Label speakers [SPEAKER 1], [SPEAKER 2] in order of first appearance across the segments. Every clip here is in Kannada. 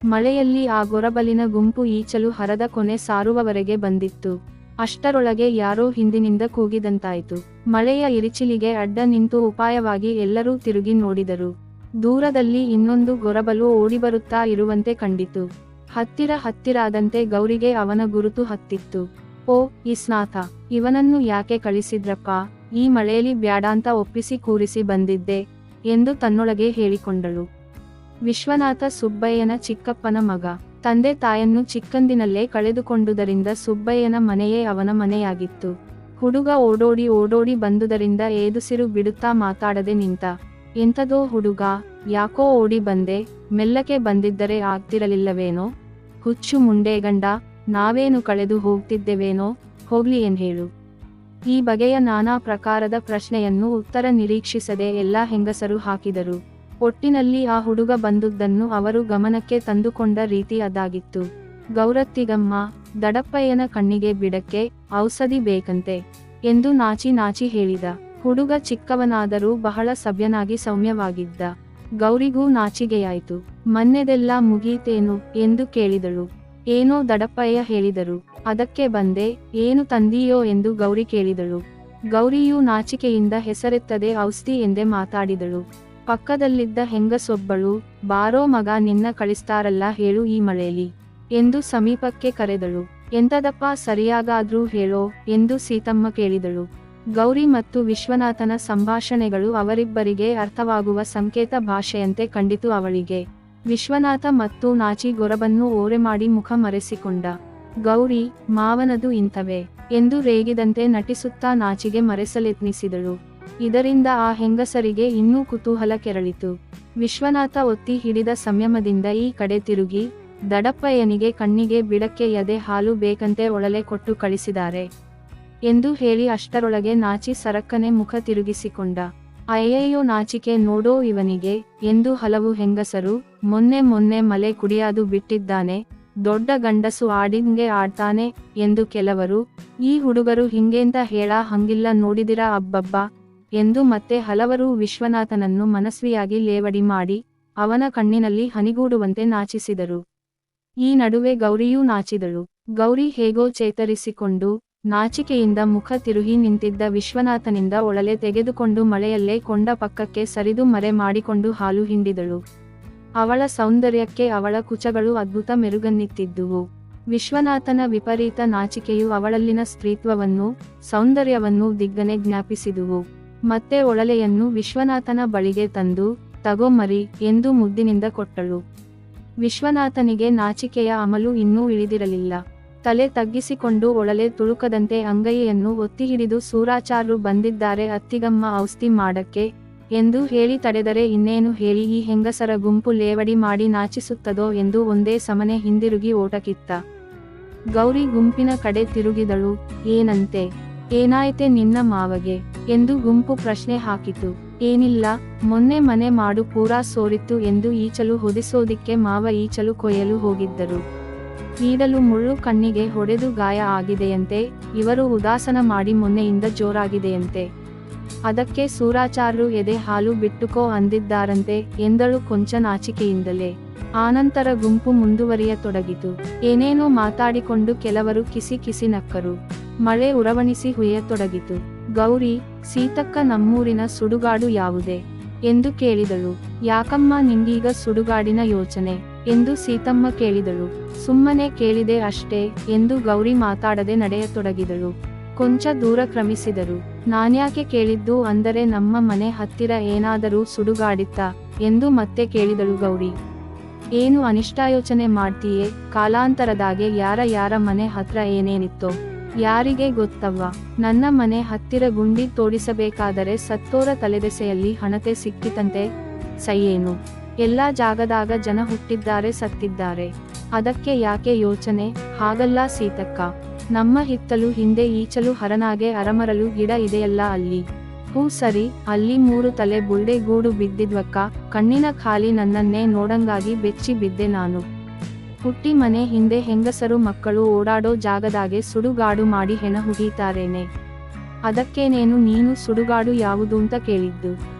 [SPEAKER 1] ಮಳೆಯಲ್ಲಿ ಆ ಗೊರಬಲಿನ ಗುಂಪು ಈಚಲು ಹರದ ಕೊನೆ ಸಾರುವವರೆಗೆ ಬಂದಿತ್ತು. ಅಷ್ಟರೊಳಗೆ ಯಾರೋ ಹಿಂದಿನಿಂದ ಕೂಗಿದಂತಾಯಿತು. ಮಳೆಯ ಇರಿಚಿಲಿಗೆ ಅಡ್ಡ ನಿಂತು ಉಪಾಯವಾಗಿ ಎಲ್ಲರೂ ತಿರುಗಿ ನೋಡಿದರು. ದೂರದಲ್ಲಿ ಇನ್ನೊಂದು ಗೊರಬಲು ಓಡಿಬರುತ್ತಾ ಇರುವಂತೆ ಕಂಡಿತು. ಹತ್ತಿರಾದಂತೆ ಗೌರಿಗೆ ಅವನ ಗುರುತು ಹತ್ತಿತ್ತು. ಓ ಇಸ್ನಾಥ, ಇವನನ್ನು ಯಾಕೆ ಕಳಿಸಿದ್ರಪ್ಪ, ಈ ಮಳೆಯಲ್ಲಿ ಬ್ಯಾಡಾಂತ ಒಪ್ಪಿಸಿ ಕೂರಿಸಿ ಬಂದಿದ್ದೆ ಎಂದು ತನ್ನೊಳಗೆ ಹೇಳಿಕೊಂಡಳು. ವಿಶ್ವನಾಥ ಸುಬ್ಬಯ್ಯನ ಚಿಕ್ಕಪ್ಪನ ಮಗ. ತಂದೆ ತಾಯನ್ನು ಚಿಕ್ಕಂದಿನಲ್ಲೇ ಕಳೆದುಕೊಂಡುದರಿಂದ ಸುಬ್ಬಯ್ಯನ ಮನೆಯೇ ಅವನ ಮನೆಯಾಗಿತ್ತು. ಹುಡುಗ ಓಡೋಡಿ ಬಂದುದರಿಂದ ಏದುಸಿರು ಬಿಡುತ್ತಾ ಮಾತಾಡದೆ ನಿಂತ. ಎಂಥದೋ ಹುಡುಗ, ಯಾಕೋ ಓಡಿ ಬಂದೆ, ಮೆಲ್ಲಕೆ ಬಂದಿದ್ದರೆ ಆಗ್ತಿರಲಿಲ್ಲವೇನೋ, ಹುಚ್ಚು ಮುಂಡೇಗಂಡ, ನಾವೇನು ಕಳೆದು ಹೋಗ್ತಿದ್ದೆವೇನೋ, ಹೋಗ್ಲಿ ಹೇಳು. ಈ ಬಗೆಯ ನಾನಾ ಪ್ರಕಾರದ ಪ್ರಶ್ನೆಯನ್ನು ಉತ್ತರ ನಿರೀಕ್ಷಿಸದೆ ಎಲ್ಲ ಹೆಂಗಸರು ಹಾಕಿದರು. ಒಟ್ಟಿನಲ್ಲಿ ಆ ಹುಡುಗ ಬಂದುದನ್ನು ಅವರು ಗಮನಕ್ಕೆ ತಂದುಕೊಂಡ ರೀತಿ ಅದಾಗಿತ್ತು. ಗೌರತ್ತಿಗಮ್ಮ, ದಡಪ್ಪಯ್ಯನ ಕಣ್ಣಿಗೆ ಬಿಡಕ್ಕೆ ಔಷಧಿ ಬೇಕಂತೆ ಎಂದು ನಾಚಿ ಹೇಳಿದ. ಹುಡುಗ ಚಿಕ್ಕವನಾದರೂ ಬಹಳ ಸಭ್ಯನಾಗಿ ಸೌಮ್ಯವಾಗಿದ್ದ. ಗೌರಿಗೂ ನಾಚಿಗೆಯಾಯಿತು. ಮೊನ್ನೆದೆಲ್ಲ ಮುಗೀತೇನು ಎಂದು ಕೇಳಿದಳು. ಏನೋ ದಡಪ್ಪಯ್ಯ ಹೇಳಿದರು, ಅದಕ್ಕೆ ಬಂದೆ, ಏನು ತಂದೀಯೋ ಎಂದು ಗೌರಿ ಕೇಳಿದಳು. ಗೌರಿಯೂ ನಾಚಿಕೆಯಿಂದ ಹೆಸರೆತ್ತದೆ ಔಷಧಿ ಎಂದೇ ಮಾತಾಡಿದಳು. ಪಕ್ಕದಲ್ಲಿದ್ದ ಹೆಂಗಸೊಬ್ಬಳು, ಬಾರೋ ಮಗ, ನಿನ್ನ ಕಳಿಸ್ತಾರಲ್ಲ, ಹೇಳು ಈ ಮಳೆಯಲ್ಲಿ ಎಂದು ಸಮೀಪಕ್ಕೆ ಕರೆದಳು. ಎಂತದಪ್ಪ, ಸರಿಯಾಗಾದ್ರೂ ಹೇಳೋ ಎಂದು ಸೀತಮ್ಮ ಕೇಳಿದಳು. ಗೌರಿ ಮತ್ತು ವಿಶ್ವನಾಥನ ಸಂಭಾಷಣೆಗಳು ಅವರಿಬ್ಬರಿಗೆ ಅರ್ಥವಾಗುವ ಸಂಕೇತ ಭಾಷೆಯಂತೆ ಕಂಡಿತು ಅವಳಿಗೆ. ವಿಶ್ವನಾಥ ಮತ್ತು ನಾಚಿ ಗೊರಬನ್ನು ಓರೆಮಾಡಿ ಮುಖ ಮರೆಸಿಕೊಂಡ. ಗೌರಿ, ಮಾವನದು ಇಂಥವೇ ಎಂದು ರೇಗಿದಂತೆ ನಟಿಸುತ್ತಾ ನಾಚಿಗೆ ಮರೆಸಲೆತ್ನಿಸಿದಳು. ಇದರಿಂದ ಆ ಹೆಂಗಸರಿಗೆ ಇನ್ನೂ ಕುತೂಹಲ ಕೆರಳಿತು. ವಿಶ್ವನಾಥ ಒತ್ತಿ ಹಿಡಿದ ಸಂಯಮದಿಂದ ಈ ಕಡೆ ತಿರುಗಿ, ದಡಪ್ಪಯ್ಯನಿಗೆ ಕಣ್ಣಿಗೆ ಬಿಡಕ್ಕೆ ಎದೆ ಹಾಲು ಬೇಕಂತೆ, ಒಳಲೆ ಕೊಟ್ಟು ಕಳಿಸಿದ್ದಾರೆ ಎಂದು ಹೇಳಿ ಅಷ್ಟರೊಳಗೆ ನಾಚಿ ಸರಕ್ಕನೆ ಮುಖ ತಿರುಗಿಸಿಕೊಂಡ. ಅಯ್ಯಯ್ಯೋ ನಾಚಿಕೆ ನೋಡೋ ಇವನಿಗೆ ಎಂದು ಹಲವು ಹೆಂಗಸರು, ಮೊನ್ನೆ ಮಲೆ ಕುಡಿಯಾದು ಬಿಟ್ಟಿದ್ದಾನೆ, ದೊಡ್ಡ ಗಂಡಸು ಆಡಿಂಗೆ ಆಡ್ತಾನೆ ಎಂದು ಕೆಲವರು, ಈ ಹುಡುಗರು ಹಿಂಗೇಂತ ಹೇಳ ಹಂಗಿಲ್ಲ ನೋಡಿದಿರಾ ಅಬ್ಬಬ್ಬ ಎಂದು ಮತ್ತೆ ಹಲವರು ವಿಶ್ವನಾಥನನ್ನು ಮನಸ್ವಿಯಾಗಿ ಲೇವಡಿ ಮಾಡಿ ಅವನ ಕಣ್ಣಿನಲ್ಲಿ ಹನಿಗೂಡುವಂತೆ ನಾಚಿಸಿದರು. ಈ ನಡುವೆ ಗೌರಿಯೂ ನಾಚಿದಳು. ಗೌರಿ ಹೇಗೋ ಚೇತರಿಸಿಕೊಂಡು ನಾಚಿಕೆಯಿಂದ ಮುಖ ತಿರುಗಿ ನಿಂತಿದ್ದ ವಿಶ್ವನಾಥನಿಂದ ಒಳಲೆ ತೆಗೆದುಕೊಂಡು ಮಳೆಯಲ್ಲೇ ಕೊಂಡ ಪಕ್ಕಕ್ಕೆ ಸರಿದು ಮರೆ ಮಾಡಿಕೊಂಡು ಹಾಲು ಹಿಂಡಿದಳು. ಅವಳ ಸೌಂದರ್ಯಕ್ಕೆ ಅವಳ ಕುಚಗಳು ಅದ್ಭುತ ಮೆರುಗನ್ನಿತ್ತಿದ್ದುವು. ವಿಶ್ವನಾಥನ ವಿಪರೀತ ನಾಚಿಕೆಯು ಅವಳಲ್ಲಿನ ಸ್ತ್ರೀತ್ವವನ್ನು, ಸೌಂದರ್ಯವನ್ನು ದಿಗ್ಗನೆ ಜ್ಞಾಪಿಸಿದುವು. ಮತ್ತೆ ಒಳಲೆಯನ್ನು ವಿಶ್ವನಾಥನ ಬಳಿಗೆ ತಂದು, ತಗೋ ಮರಿ ಎಂದು ಮುದ್ದಿನಿಂದ ಕೊಟ್ಟಳು. ವಿಶ್ವನಾಥನಿಗೆ ನಾಚಿಕೆಯ ಅಮಲು ಇನ್ನೂ ಇಳಿದಿರಲಿಲ್ಲ. ತಲೆ ತಗ್ಗಿಸಿಕೊಂಡು ಒಳಲೆ ತುಳುಕದಂತೆ ಅಂಗೈಯನ್ನು ಒತ್ತಿ ಹಿಡಿದು, ಸೂರಾಚಾರ್ರು ಬಂದಿದ್ದಾರೆ ಅತ್ತಿಗಮ್ಮ ಔಷಧಿ ಮಾಡಕ್ಕೆ ಎಂದು ಹೇಳಿ ತಡೆದರೆ ಇನ್ನೇನು ಹೇಳಿ ಈ ಹೆಂಗಸರ ಗುಂಪು ಲೇವಡಿ ಮಾಡಿ ನಾಚಿಸುತ್ತದೋ ಎಂದು ಒಂದೇ ಸಮನೆ ಹಿಂದಿರುಗಿ ಓಟಕ್ಕಿತ್ತ. ಗೌರಿ ಗುಂಪಿನ ಕಡೆ ತಿರುಗಿದಳು. ಏನಂತೆ, ಏನಾಯ್ತೆ ನಿನ್ನ ಮಾವಗೆ ಎಂದು ಗುಂಪು ಪ್ರಶ್ನೆ ಹಾಕಿತು. ಏನಿಲ್ಲ, ಮೊನ್ನೆ ಮನೆ ಮಾಡು ಪೂರಾ ಸೋರಿತ್ತು ಎಂದು ಈಚಲು ಹೊದಿಸೋದಿಕ್ಕೆ ಮಾವ ಈಚಲು ಕೊಯ್ಯಲು ಹೋಗಿದ್ದರು. ಈಡಲು ಮುಳ್ಳು ಕಣ್ಣಿಗೆ ಹೊಡೆದು ಗಾಯ ಆಗಿದೆಯಂತೆ, ಇವರು ಉದಾಸನ ಮಾಡಿ ಮೊನ್ನೆಯಿಂದ ಜೋರಾಗಿದೆಯಂತೆ, ಅದಕ್ಕೆ ಸೂರಾಚಾರ್ರು ಎದೆ ಹಾಲು ಬಿಟ್ಟುಕೋ ಅಂದಿದ್ದಾರಂತೆ ಎಂದಳು ಕೊಂಚ ನಾಚಿಕೆಯಿಂದಲೇ. ಆನಂತರ ಗುಂಪು ಮುಂದುವರಿಯತೊಡಗಿತು. ಏನೇನೋ ಮಾತಾಡಿಕೊಂಡು ಕೆಲವರು ಕಿಸಿ ನಕ್ಕರು. ಮಳೆ ಉರವಣಿಸಿ ಹುಯ್ಯತೊಡಗಿತು. ಗೌರಿ, ಸೀತಕ್ಕ, ನಮ್ಮೂರಿನ ಸುಡುಗಾಡು ಯಾವುದೇ ಎಂದು ಕೇಳಿದಳು. ಯಾಕಮ್ಮ ನಿಂಗೀಗ ಸುಡುಗಾಡಿನ ಯೋಚನೆ ಎಂದು ಸೀತಮ್ಮ ಕೇಳಿದಳು. ಸುಮ್ಮನೆ ಕೇಳಿದೆ ಅಷ್ಟೇ ಎಂದು ಗೌರಿ ಮಾತಾಡದೆ ನಡೆಯತೊಡಗಿದಳು. ಕೊಂಚ ದೂರ ಕ್ರಮಿಸಿದರು. ನಾನ್ಯಾಕೆ ಕೇಳಿದ್ದು ಅಂದರೆ ನಮ್ಮ ಮನೆ ಹತ್ತಿರ ಏನಾದರೂ ಸುಡುಗಾಡಿತ್ತಾ ಎಂದು ಮತ್ತೆ ಕೇಳಿದಳು ಗೌರಿ. ಏನು ಅನಿಷ್ಟಾಯೋಚನೆ ಮಾಡ್ತೀಯೇ, ಕಾಲಾಂತರದಾಗೆ ಯಾರ ಮನೆ ಹತ್ರ ಏನೇನಿತ್ತೋ ಯಾರಿಗೆ ಗೊತ್ತವ್ವ. ನನ್ನ ಮನೆ ಹತ್ತಿರ ಗುಂಡಿ ತೋಡಿಸಬೇಕಾದರೆ ಸತ್ತೋರ ತಲೆದೆಸೆಯಲ್ಲಿ ಹಣತೆ ಸಿಕ್ಕಿತಂತೆ. ಸಯ್ಯೇನು, ಎಲ್ಲಾ ಜಾಗದಾಗ ಜನ ಹುಟ್ಟಿದ್ದಾರೆ ಸತ್ತಿದ್ದಾರೆ, ಅದಕ್ಕೆ ಯಾಕೆ ಯೋಚನೆ. ಹಾಗಲ್ಲ ಸೀತಕ್ಕ, ನಮ್ಮ ಹಿತ್ತಲು ಹಿಂದೆ ಈಚಲು ಹರನಾಗೆ ಅರಮರಲು ಗಿಡ ಇದೆಯಲ್ಲ ಅಲ್ಲಿ. ಹೂ ಸರಿ, ಅಲ್ಲಿ 3 ತಲೆ ಬುಳ್ಳೆ ಗೂಡು ಬಿದ್ದಿದ್ವಕ್ಕ, ಕಣ್ಣಿನ ಖಾಲಿ ನನ್ನನ್ನೇ ನೋಡಂಗಾಗಿ ಬೆಚ್ಚಿ ಬಿದ್ದೆ ನಾನು. ಹುಟ್ಟಿ ಮನೆ ಹಿಂದೆ ಹೆಂಗಸರು ಮಕ್ಕಳು ಓಡಾಡೋ ಜಾಗದಾಗೆ ಸುಡುಗಾಡು ಮಾಡಿ ಹೆಣ ಹುಗಿತಾರೇನೆ. ಅದಕ್ಕೇನೇನು ನೀನು ಸುಡುಗಾಡು ಯಾವುದೂಂತ ಕೇಳಿದ್ದು.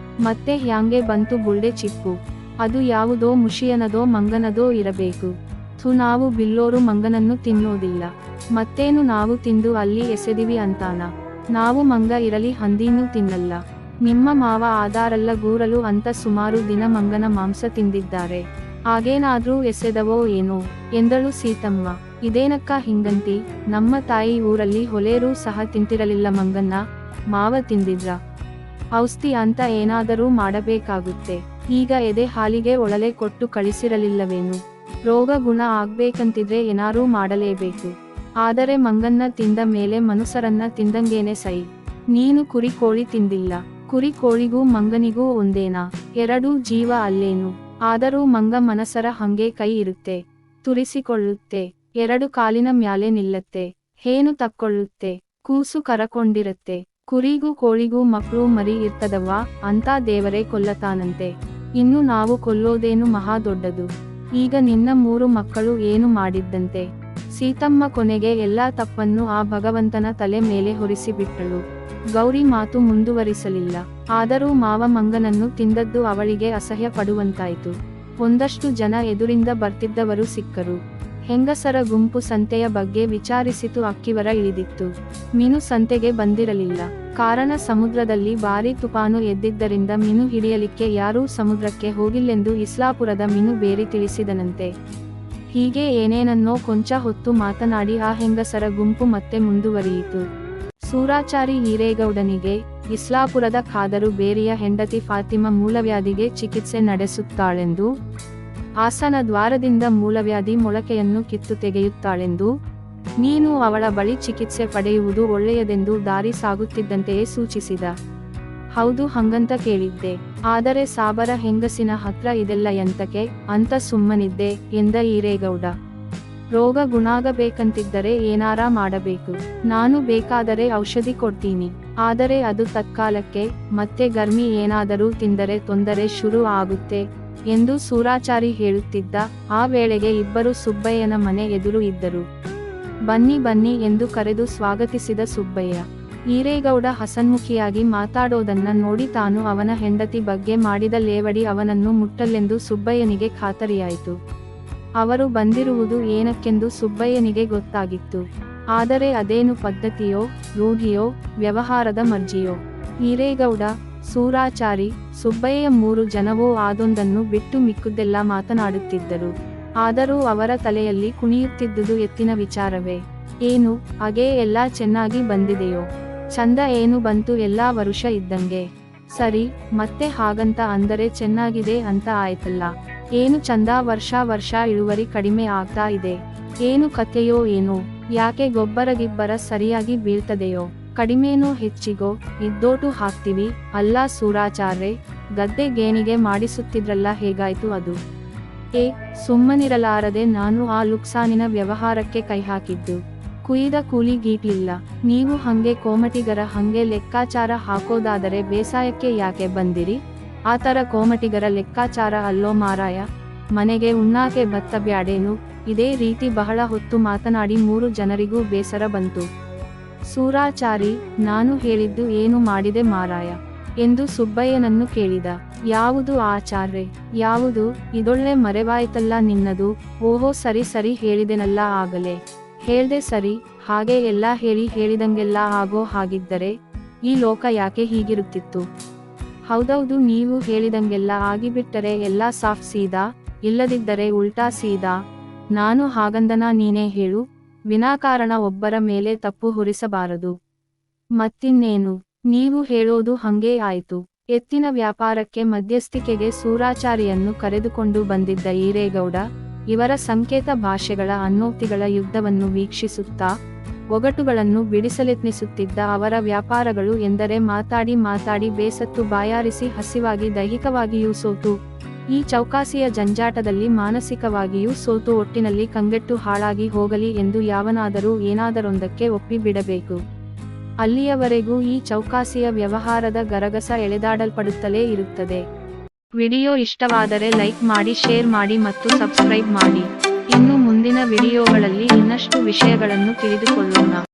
[SPEAKER 1] ಮತ್ತೆ ಹ್ಯಾಂಗೆ ಬಂತು ಬುಳ್ಳೆ ಚಿಪ್ಪು. ಅದು ಯಾವುದೋ ಮುಷಿಯನದೋ ಮಂಗನದೋ ಇರಬೇಕು. ನಾವು ಬಿಲ್ಲೋರು ಮಂಗನನ್ನು ತಿನ್ನೋದಿಲ್ಲ, ಮತ್ತೇನು ನಾವು ತಿಂದು ಅಲ್ಲಿ ಎಸೆದಿವಿ ಅಂತಾನ? ನಾವು ಮಂಗ ಇರಲಿ ಹಂದಿನೂ ತಿನ್ನಲ್ಲ. ನಿಮ್ಮ ಮಾವ ಆದಾರಲ್ಲ ಗೂರಲು ಅಂತ ಸುಮಾರು ದಿನ ಮಂಗನ ಮಾಂಸ ತಿಂದಿದ್ದಾರೆ. ಆಗೇನಾದ್ರೂ ಎಸೆದವೋ ಏನೋ ಎಂದಳು ಸೀತಮ್ಮ. ಇದೇನಕ್ಕ ಹಿಂಗಂತಿ? ನಮ್ಮ ತಾಯಿ ಊರಲ್ಲಿ ಹೊಲೇರೂ ಸಹ ತಿಂತಿರಲಿಲ್ಲ ಮಂಗನ್ನ, ಮಾವ ತಿಂದಿದ್ರ? ಔಷಧಿ ಅಂತ ಏನಾದರೂ ಮಾಡಬೇಕಾಗುತ್ತೆ. ಈಗ ಎದೆ ಹಾಲಿಗೆ ಒಳಲೆ ಕೊಟ್ಟು ಕಳಿಸಿರಲಿಲ್ಲವೇನು? ರೋಗ ಗುಣ ಆಗ್ಬೇಕಂತಿದ್ರೆ ಏನಾರೂ ಮಾಡಲೇಬೇಕು. ಆದರೆ ಮಂಗನ್ನ ತಿಂದ ಮೇಲೆ ಮನುಷ್ಯರನ್ನ ತಿಂದಂಗೇನೆ ಸೈ. ನೀನು ಕುರಿ ಕೋಳಿ ತಿಂದಿಲ್ಲ. ಕುರಿ ಕೋಳಿಗೂ ಮಂಗನಿಗೂ ಒಂದೇನಾ? ಎರಡೂ ಜೀವ ಅಲ್ಲೇನು? ಆದರೂ ಮಂಗ ಮನಸರ ಹಂಗೆ ಕೈ ಇರುತ್ತೆ, ತುರಿಸಿಕೊಳ್ಳುತ್ತೆ, ಎರಡು ಕಾಲಿನ ಮ್ಯಾಲೆ ನಿಲ್ಲತ್ತೆ, ಹೇನು ತಕ್ಕೊಳ್ಳುತ್ತೆ, ಕೂಸು ಕರಕೊಂಡಿರತ್ತೆ. ಕುರಿಗೂ ಕೋಳಿಗೂ ಮಕ್ಳು ಮರಿ ಇರ್ತದವ್ವ ಅಂತ ದೇವರೇ ಕೊಲ್ಲತಾನಂತೆ. ಇನ್ನು ನಾವು ಕೊಲ್ಲೋದೇನು ಮಹಾ ದೊಡ್ಡದು? ಈಗ ನಿನ್ನ 3 ಮಕ್ಕಳು ಏನು ಮಾಡಿದ್ದಂತೆ? ಸೀತಮ್ಮ ಕೊನೆಗೆ ಎಲ್ಲಾ ತಪ್ಪನ್ನು ಆ ಭಗವಂತನ ತಲೆ ಮೇಲೆ ಹೊರಿಸಿಬಿಟ್ಟಳು. ಗೌರಿ ಮಾತು ಮುಂದುವರಿಸಲಿಲ್ಲ. ಆದರೂ ಮಾವ ಮಂಗನನ್ನು ತಿಂದದ್ದು ಅವಳಿಗೆ ಅಸಹ್ಯ ಪಡುವಂತಾಯಿತು. ಒಂದಷ್ಟು ಜನ ಎದುರಿಂದ ಬರ್ತಿದ್ದವರು ಸಿಕ್ಕರು. ಹೆಂಗಸರ ಗುಂಪು ಸಂತೆಯ ಬಗ್ಗೆ ವಿಚಾರಿಸಿತು. ಅಕ್ಕಿವರ ಇಳಿದಿತ್ತು. ಮೀನು ಸಂತೆಗೆ ಬಂದಿರಲಿಲ್ಲ. ಕಾರಣ ಸಮುದ್ರದಲ್ಲಿ ಭಾರೀ ತುಫಾನು ಎದ್ದಿದ್ದರಿಂದ ಮೀನು ಹಿಡಿಯಲಿಕ್ಕೆ ಯಾರೂ ಸಮುದ್ರಕ್ಕೆ ಹೋಗಿಲ್ಲೆಂದು ಇಸ್ಲಾಪುರದ ಮೀನು ಬೇರಿ ತಿಳಿಸಿದನಂತೆ. ಹೀಗೆ ಏನೇನನ್ನೋ ಕೊಂಚ ಹೊತ್ತು ಮಾತನಾಡಿ ಆ ಹೆಂಗಸರ ಗುಂಪು ಮತ್ತೆ ಮುಂದುವರಿಯಿತು. ಸೂರಾಚಾರಿ ಈರೇಗೌಡನಿಗೆ ಇಸ್ಲಾಪುರದ ಖಾದರು ಬೇರಿಯ ಹೆಂಡತಿ ಫಾತಿಮಾ ಮೂಲವ್ಯಾಧಿಗೆ ಚಿಕಿತ್ಸೆ ನಡೆಸುತ್ತಾಳೆಂದು, ಆಸನ ದ್ವಾರದಿಂದ ಮೂಲವ್ಯಾಧಿ ಮೊಳಕೆಯನ್ನು ಕಿತ್ತು ತೆಗೆಯುತ್ತಾಳೆಂದು, ನೀನು ಅವಳ ಬಳಿ ಚಿಕಿತ್ಸೆ ಪಡೆಯುವುದು ಒಳ್ಳೆಯದೆಂದು ದಾರಿ ಸಾಗುತ್ತಿದ್ದಂತೆಯೇ ಸೂಚಿಸಿದ. ಹೌದು ಹಂಗಂತ ಕೇಳಿದ್ದೆ. ಆದರೆ ಸಾಬರ ಹೆಂಗಸಿನ ಹತ್ರ ಇದೆಲ್ಲ ಎಂತಕೆ ಅಂತ ಸುಮ್ಮನಿದ್ದೆ ಎಂದ ಈರೇಗೌಡ. ರೋಗ ಗುಣಾಗಬೇಕಂತಿದ್ದರೆ ಏನಾರ ಮಾಡಬೇಕು. ನಾನು ಬೇಕಾದರೆ ಔಷಧಿ ಕೊಡ್ತೀನಿ. ಆದರೆ ಅದು ತತ್ಕಾಲಕ್ಕೆ, ಮತ್ತೆ ಗರ್ಮಿ ಏನಾದರೂ ತಿಂದರೆ ತೊಂದರೆ ಶುರು ಆಗುತ್ತೆ ಎಂದು ಸೂರಾಚಾರಿ ಹೇಳುತ್ತಿದ್ದ. ಆ ವೇಳೆಗೆ ಇಬ್ಬರು ಸುಬ್ಬಯ್ಯನ ಮನೆ ಎದುರು ಇದ್ದರು. ಬನ್ನಿ ಬನ್ನಿ ಎಂದು ಕರೆದು ಸ್ವಾಗತಿಸಿದ ಸುಬ್ಬಯ್ಯ. ಈರೇಗೌಡ ಹಸನ್ಮುಖಿಯಾಗಿ ಮಾತಾಡೋದನ್ನ ನೋಡಿ ತಾನು ಅವನ ಹೆಂಡತಿ ಬಗ್ಗೆ ಮಾಡಿದ ಲೇವಡಿ ಅವನನ್ನು ಮುಟ್ಟಲ್ಲೆಂದು ಸುಬ್ಬಯ್ಯನಿಗೆ ಖಾತರಿಯಾಯಿತು. ಅವರು ಬಂದಿರುವುದು ಏನಕ್ಕೆಂದು ಸುಬ್ಬಯ್ಯನಿಗೆ ಗೊತ್ತಾಗಿತ್ತು. ಆದರೆ ಅದೇನು ಪದ್ಧತಿಯೋ, ರೂಢಿಯೋ, ವ್ಯವಹಾರದ ಮರ್ಜಿಯೋ? ಈರೇಗೌಡ, ಸೂರಾಚಾರಿ, ಸುಬ್ಬಯ್ಯ 3 ಜನವೋ ಅದೊಂದನ್ನು ಬಿಟ್ಟು ಮಿಕ್ಕುದೆಲ್ಲ ಮಾತನಾಡುತ್ತಿದ್ದರು. ಆದರೂ ಅವರ ತಲೆಯಲ್ಲಿ ಕುಣಿಯುತ್ತಿದ್ದುದು ಎತ್ತಿನ ವಿಚಾರವೇ. ಏನು ಅಗೆ ಎಲ್ಲ ಚೆನ್ನಾಗಿ ಬಂದಿದೆಯೋ? ಚಂದ ಏನು ಬಂತು ಎಲ್ಲಾ ವರುಷ ಇದ್ದಂಗೆ. ಸರಿ, ಮತ್ತೆ ಹಾಗಂತ ಅಂದರೆ ಚೆನ್ನಾಗಿದೆ ಅಂತ ಆಯ್ತಲ್ಲ. ಏನು ಚಂದ ವರ್ಷ ಇಳುವರಿ ಕಡಿಮೆ ಆಗ್ತಾ ಇದೆ. ಏನು ಕಥೆಯೋ ಏನೋ? ಯಾಕೆ ಗೊಬ್ಬರ ಸರಿಯಾಗಿ ಬೀಳ್ತದೆಯೋ? ಕಡಿಮೆನೋ ಹೆಚ್ಚಿಗೋ? ಇದ್ದೋಟು ಹಾಕ್ತೀವಿ ಅಲ್ಲ ಸೂರಾಚಾರ್ರೆ. ಗದ್ದೆ ಗೇಣಿಗೆ ಮಾಡಿಸುತ್ತಿದ್ರಲ್ಲ, ಹೇಗಾಯ್ತು ಅದು? ಸುಮ್ಮನಿರಲಾರದೆ ನಾನು ಆ ಲುಕ್ಸಾನಿನ ವ್ಯವಹಾರಕ್ಕೆ ಕೈ ಹಾಕಿದ್ದು. ಕುಯ್ದ ಕೂಲಿ ಗೀಟ್ಲಿಲ್ಲ. ನೀವು ಹಂಗೆ ಕೋಮಟಿಗರ ಹಂಗೆ ಲೆಕ್ಕಾಚಾರ ಹಾಕೋದಾದರೆ ಬೇಸಾಯಕ್ಕೆ ಯಾಕೆ ಬಂದಿರಿ? ಆ ಥರ ಕೋಮಟಿಗರ ಲೆಕ್ಕಾಚಾರ ಅಲ್ಲೋ ಮಾರಾಯ. ಮನೆಗೆ ಉಣ್ಣಾಕೆ ಭತ್ತ ಬ್ಯಾಡೇನು? ಇದೇ ರೀತಿ ಬಹಳ ಹೊತ್ತು ಮಾತನಾಡಿ 3 ಜನರಿಗೂ ಬೇಸರ ಬಂತು. ಸೂರಾಚಾರಿ, ನಾನು ಹೇಳಿದ್ದು ಏನು ಮಾಡಿದೆ ಮಾರಾಯ ಎಂದು ಸುಬ್ಬಯ್ಯನನ್ನು ಕೇಳಿದ. ಯಾವುದು ಆಚಾರ್ರೆ? ಯಾವುದು? ಇದೊಳ್ಳೆ ಮರೆವಾಯ್ತಲ್ಲ ನಿನ್ನದು. ಓಹೋ, ಸರಿ ಹೇಳಿದೆನಲ್ಲ ಆಗಲೇ. ಹೇಳ್ದೆ ಸರಿ. ಹಾಗೆ ಎಲ್ಲ ಹೇಳಿದಂಗೆಲ್ಲ ಆಗೋ ಹಾಗಿದ್ದರೆ ಈ ಲೋಕ ಯಾಕೆ ಹೀಗಿರುತ್ತಿತ್ತು? ಹೌದೌದು, ನೀವು ಹೇಳಿದಂಗೆಲ್ಲ ಆಗಿಬಿಟ್ಟರೆ ಎಲ್ಲ ಸಾಫ್ ಸೀದಾ, ಇಲ್ಲದಿದ್ದರೆ ಉಲ್ಟಾ ಸೀದಾ. ನಾನು ಹಾಗಂದನ? ನೀನೇ ಹೇಳು. ವಿನಾಕಾರಣ ಒಬ್ಬರ ಮೇಲೆ ತಪ್ಪು ಹೊರಿಸಬಾರದು. ಮತ್ತಿನ್ನೇನು? ನೀವು ಹೇಳೋದು ಹಂಗೇ ಆಯ್ತು. ಎತ್ತಿನ ವ್ಯಾಪಾರಕ್ಕೆ ಮಧ್ಯಸ್ಥಿಕೆಗೆ ಸೂರಾಚಾರಿಯನ್ನು ಕರೆದುಕೊಂಡು ಬಂದಿದ್ದ ಈರೇಗೌಡ, ಇವರ ಸಂಕೇತ ಭಾಷೆಗಳ ಅನ್ನೋಕ್ತಿಗಳ ಯುದ್ಧವನ್ನು ವೀಕ್ಷಿಸುತ್ತಾ ಒಗಟುಗಳನ್ನು ಬಿಡಿಸಲೆತ್ನಿಸುತ್ತಿದ್ದ. ಅವರ ವ್ಯಾಪಾರಗಳು ಎಂದರೆ ಮಾತಾಡಿ ಬೇಸತ್ತು, ಬಾಯಾರಿಸಿ, ಹಸಿವಾಗಿ, ದೈಹಿಕವಾಗಿಯೂ ಸೋತು, ಈ ಚೌಕಾಸಿಯ ಜಂಜಾಟದಲ್ಲಿ ಮಾನಸಿಕವಾಗಿಯೂ ಸೋತು, ಒಟ್ಟಿನಲ್ಲಿ ಕಂಗೆಟ್ಟು ಹಾಳಾಗಿ ಹೋಗಲಿ ಎಂದು ಯಾವನಾದರೂ ಏನಾದರೊಂದಕ್ಕೆ ಒಪ್ಪಿ ಬಿಡಬೇಕು. ಅಲ್ಲಿಯವರೆಗೂ ಈ ಚೌಕಾಸಿಯ ವ್ಯವಹಾರದ ಗರಗಸ ಎಳೆದಾಡಲ್ಪಡುತ್ತಲೇ ಇರುತ್ತದೆ. ವಿಡಿಯೋ ಇಷ್ಟವಾದರೆ ಲೈಕ್ ಮಾಡಿ, ಶೇರ್ ಮಾಡಿ ಮತ್ತು ಸಬ್ಸ್ಕ್ರೈಬ್ ಮಾಡಿ. ಇನ್ನು ಮುಂದಿನ ವಿಡಿಯೋಗಳಲ್ಲಿ ಇನ್ನಷ್ಟು ವಿಷಯಗಳನ್ನು ತಿಳಿದುಕೊಳ್ಳೋಣ.